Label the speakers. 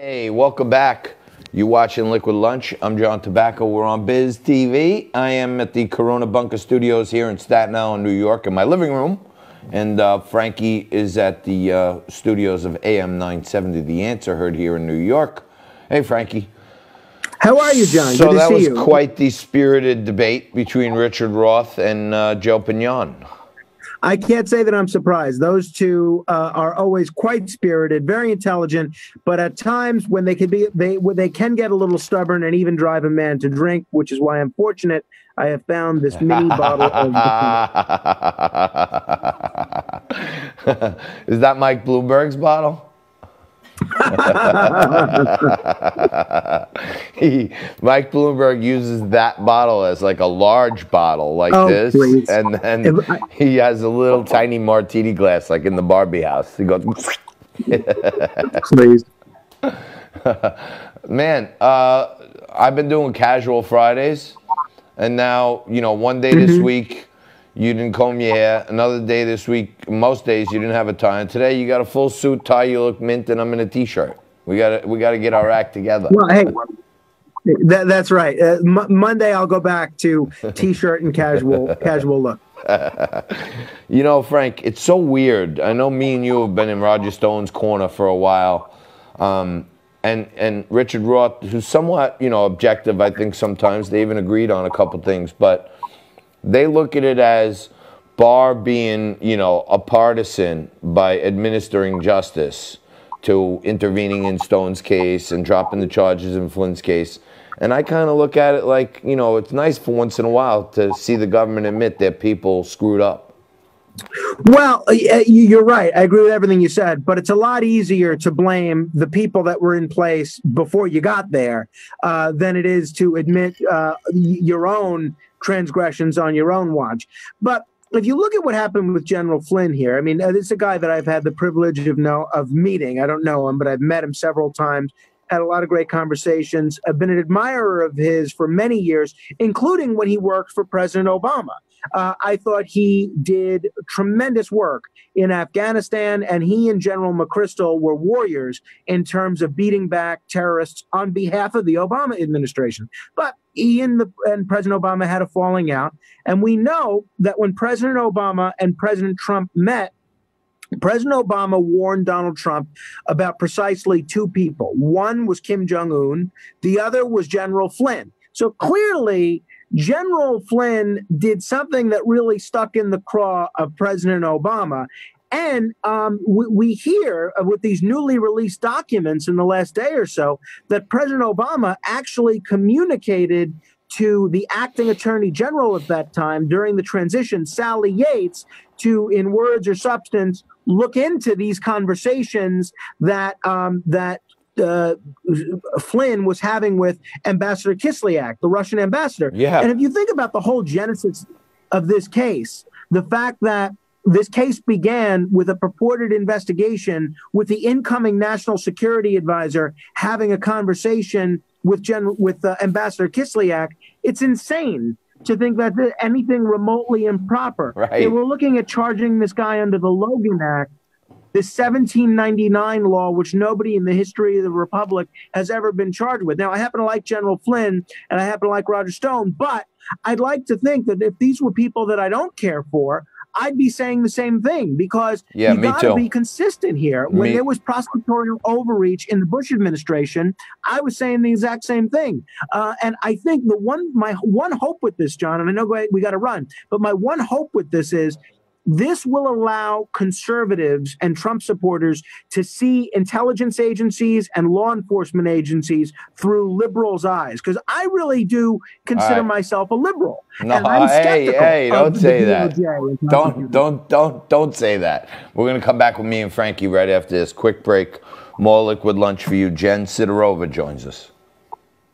Speaker 1: Hey, welcome back. You watching Liquid Lunch. I'm John Tobacco. We're on Biz TV. I am at the Corona Bunker Studios here in Staten Island, New York, in my living room. And Frankie is at the studios of AM 970, The Answer, heard here in New York. Hey, Frankie.
Speaker 2: How are you, John?
Speaker 1: So
Speaker 2: Good to see you.
Speaker 1: that was quite the spirited debate between Richard Roth and Joe Pignon.
Speaker 2: I can't say that I'm surprised. Those two are always quite spirited, very intelligent, but at times when they can get a little stubborn and even drive a man to drink, which is why I'm fortunate I have found this mini bottle of
Speaker 1: Is that Mike Bloomberg's bottle? Mike Bloomberg uses that bottle as like a large bottle like this,
Speaker 2: please.
Speaker 1: and then he has a little tiny martini glass like in the Barbie house. He goes,
Speaker 2: please.
Speaker 1: Man, I've been doing casual Fridays, and now, you know, one day this week you didn't comb your hair. Another day this week, most days you didn't have a tie. And today you got a full suit, tie, you look mint, and I'm in a t-shirt. We gotta get our act together.
Speaker 2: Well, hey, that's right. Monday I'll go back to t-shirt and casual look.
Speaker 1: You know, Frank, it's so weird. I know me and you have been in Roger Stone's corner for a while. And Richard Roth, who's somewhat, you know, objective, I think sometimes. They even agreed on a couple things, but they look at it as Barr being, you know, a partisan by administering justice to intervening in Stone's case and dropping the charges in Flynn's case. And I kind of look at it like, you know, it's nice for once in a while to see the government admit that people screwed up.
Speaker 2: Well, you're right. I agree with everything you said, but it's a lot easier to blame the people that were in place before you got there than it is to admit your own transgressions on your own watch. But if you look at what happened with General Flynn here, I mean, this is a guy that I've had the privilege of meeting. I don't know him, but I've met him several times, had a lot of great conversations. I've been an admirer of his for many years, including when he worked for President Obama. I thought he did tremendous work in Afghanistan, and he and General McChrystal were warriors in terms of beating back terrorists on behalf of the Obama administration. But he and President Obama had a falling out, and we know that when President Obama and President Trump met, President Obama warned Donald Trump about precisely two people. One was Kim Jong-un. The other was General Flynn. So clearly, General Flynn did something that really stuck in the craw of President Obama. And we hear with these newly released documents in the last day or so that President Obama actually communicated to the acting attorney general at that time during the transition, Sally Yates, to, in words or substance, look into these conversations that Flynn was having with Ambassador Kislyak, the Russian ambassador.
Speaker 1: Yeah.
Speaker 2: And if you think about the whole genesis of this case, the fact that this case began with a purported investigation with the incoming national security advisor having a conversation with Ambassador Kislyak, it's insane to think that anything remotely improper.
Speaker 1: Right.
Speaker 2: They were looking at charging this guy under the Logan Act, this 1799 law, which nobody in the history of the Republic has ever been charged with. Now, I happen to like General Flynn and I happen to like Roger Stone, but I'd like to think that if these were people that I don't care for, I'd be saying the same thing, because you got to be consistent here. When there was prosecutorial overreach in the Bush administration, I was saying the exact same thing. And I think my one hope with this, John, and I know we got to run, but my one hope with this is this will allow conservatives and Trump supporters to see intelligence agencies and law enforcement agencies through liberals' eyes, because I really do consider myself a liberal.
Speaker 1: No,
Speaker 2: and I'm skeptical
Speaker 1: don't say that. Don't say that. We're going to come back with me and Frankie right after this quick break. More Liquid Lunch for you. Jen Sidorova joins us.